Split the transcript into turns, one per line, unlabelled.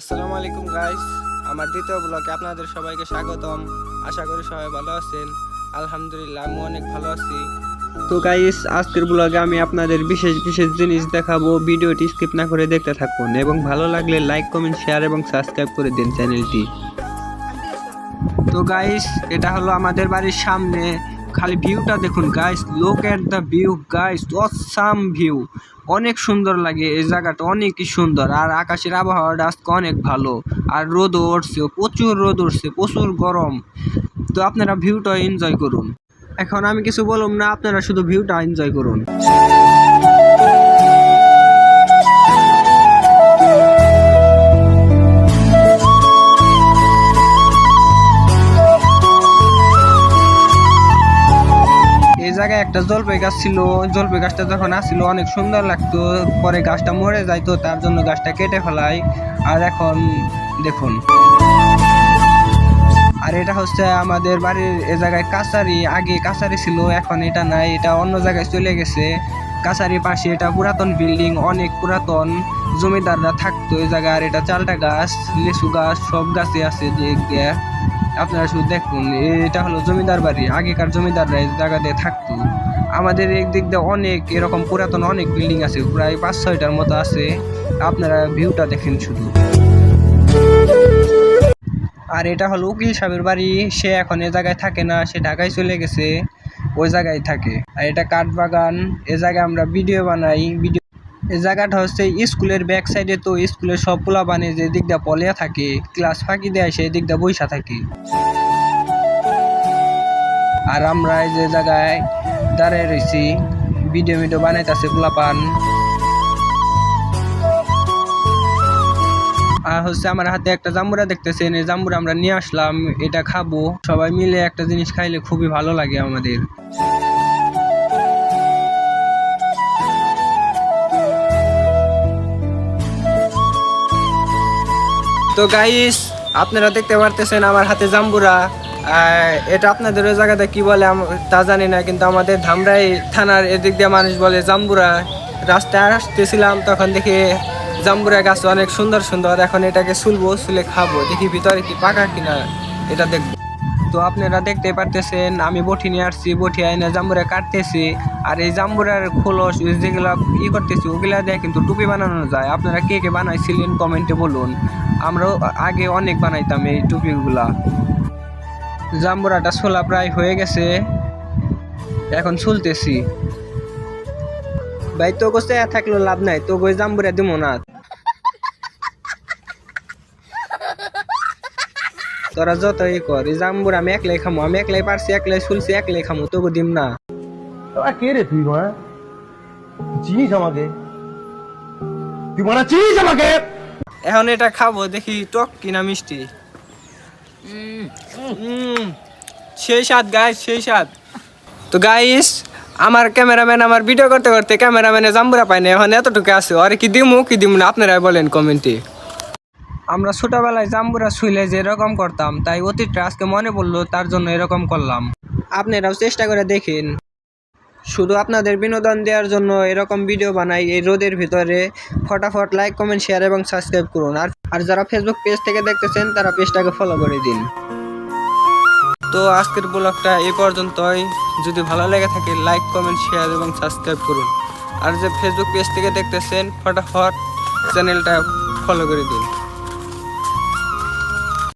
আসসালামু আলাইকুম গাইস, আমার দ্বিতীয় ব্লগে আপনাদের সবাইকে স্বাগতম। আশা করি সবাই ভালো আছেন। আলহামদুলিল্লাহ আমি অনেক ভালো আছি। তো গাইস, আজকের ব্লগে আমি আপনাদের বিশেষ বিশেষ জিনিস দেখাবো। ভিডিওটি স্কিপ না করে দেখতে থাকুন এবং ভালো লাগলে লাইক, কমেন্ট, শেয়ার এবং সাবস্ক্রাইব করে দিন চ্যানেলটি। তো গাইস, এটা হলো আমাদের বাড়ির সামনে। খালি ভিউটা দেখুন guys, look at the view guys, awesome view. অনেক সুন্দর লাগে এই জায়গাটা, অনেকই সুন্দর। আর আকাশের আবহাওয়াটা আজকে অনেক ভালো। আর রোদও উঠছে, প্রচুর রোদ উঠছে, প্রচুর গরম। তো আপনারা ভিউটা এনজয় করুন। এখন আমি কিছু বললাম না, আপনারা শুধু ভিউটা এনজয় করুন। এই জায়গায় একটা জলপাই গাছ ছিল। জলপাই গাছটা যখন আসছিল অনেক সুন্দর লাগতো, পরে গাছটা মরে যাইতো, তার জন্য গাছটা কেটে ফেলাই। আর এখন দেখুন, আর এটা হচ্ছে আমাদের বাড়ির এ জায়গায় কাছারি। আগে কাছারি ছিল, এখন এটা নাই, এটা অন্য জায়গায় চলে গেছে। কাছারির পাশে এটা পুরাতন বিল্ডিং, অনেক পুরাতন। জমিদাররা থাকতো এই জায়গায়। আর এটা চালটা গাছ, লিচু গাছ, সব গাছে আছে যে আপনারা শুধু দেখুন। এটা হলো জমিদার বাড়ি, আগেকার জমিদাররা এই জায়গাতে থাকতো। আমাদের এই দিক দিয়ে অনেক এরকম পুরাতন অনেক বিল্ডিং আছে, প্রায় 5-6টার মতো আছে। আপনারা ভিউটা দেখেন শুধু। আর এটা হলো উকিল সাহেবের বাড়ি। সে এখন এ জায়গায় থাকে না, সে ঢাকায় চলে গেছে, ওই জায়গায় থাকে। আর এটা কাঠ বাগান, এ জায়গায় আমরা ভিডিও বানাই। এই জায়গাটা হচ্ছে স্কুলের ব্যাক সাইডে। তো স্কুলের সব পোলাপানে যে দিক দিয়ে পলিয়া থাকে, ক্লাস ফাঁকি দেয়, সেই দিক দিয়ে বইসা থাকে। আর আমরা এই যে জায়গায় দাঁড়ায় রয়েছি, ভিডিও বানাইতেছে পোলাপান। আর হচ্ছে আমার হাতে একটা জাম্বুরা দেখতেছেন, এই জাম্বুরা আমরা নিয়ে আসলাম, এটা খাবো। সবাই মিলে একটা জিনিস খাইলে খুবই ভালো লাগে আমাদের। তো গাইস, আপনারা দেখতে পারতেছেন আমার হাতে জাম্বুরা। এটা আপনাদের ওই জায়গাতে কি বলে তা জানি না, কিন্তু আমাদের ধামরাই থানার এদিক দিয়ে মানুষ বলে জাম্বুরা। রাস্তায় আসতেছিলাম তখন দেখি জাম্বুরা গাছ অনেক সুন্দর সুন্দর। এখন এটাকে ছুলে খাবো, দেখি ভিতরে কি পাকা কিনা এটা দেখবো। তো আপনারা দেখতে পারতেছেন আমি বটি নিয়ে আসছি, বটি আইনে জাম্বুরা কাটতেছি। আর এই জাম্বুরার খোলস যেগুলা করতেছি, ওগুলা দিয়ে কিন্তু টুপি বানানো যায়। আপনারা কে কে বানাইছিলেন কমেন্টে বলুন। আমরাও আগে অনেক বানাইতাম এই টুপিগুলা। জাম্বুরাটা ছোলা প্রায় হয়ে গেছে, এখন ছুলতেছি। ভাই তো গোছে থাকলো লাভ নাই, তো ওই জাম্বুরা দিব না। তোরা যতই কর, এই জাম্বুরা আমি একলাই খামো, আমি একলাই পারছি, একলাই ছুলছি, একলাই খামো, তোকে দিম না।
কে রে তুই? চিনিস আমাকে? তুই মনে চিনিস আমাকে?
এখন এটা খাবো, দেখি টক কিনা মিষ্টি। সেই স্বাদ গাইস, সেই স্বাদ। তো গাইস, আমার ক্যামেরাম্যান আমার ভিডিও করতে করতে ক্যামেরাম্যানে জাম্বুরা পায় না, এখন এতটুকু আছে। আর কি দিমু না আপনারা বলেন কমেন্টে। আমরা ছোটবেলায় জাম্বুরা ছুঁলে যেরকম করতাম, তাই অতীতটা আজকে মনে পড়লো, তার জন্য এরকম করলাম। আপনারাও চেষ্টা করে দেখেন। শুধু আপনাদের বিনোদন দেওয়ার জন্য এরকম ভিডিও বানাই এই রোদের ভিতরে। ফটাফট লাইক, কমেন্ট, শেয়ার এবং সাবস্ক্রাইব করুন। আর যারা ফেসবুক পেজ থেকে দেখতেছেন তারা পেজটাকে ফলো করে দিন। তো আজকের ব্লগটা এই পর্যন্তই। যদি ভালো লেগে থাকে লাইক, কমেন্ট, শেয়ার এবং সাবস্ক্রাইব করুন। আর যে ফেসবুক পেজ থেকে দেখতেছেন, ফটাফট চ্যানেলটা ফলো করে দিন।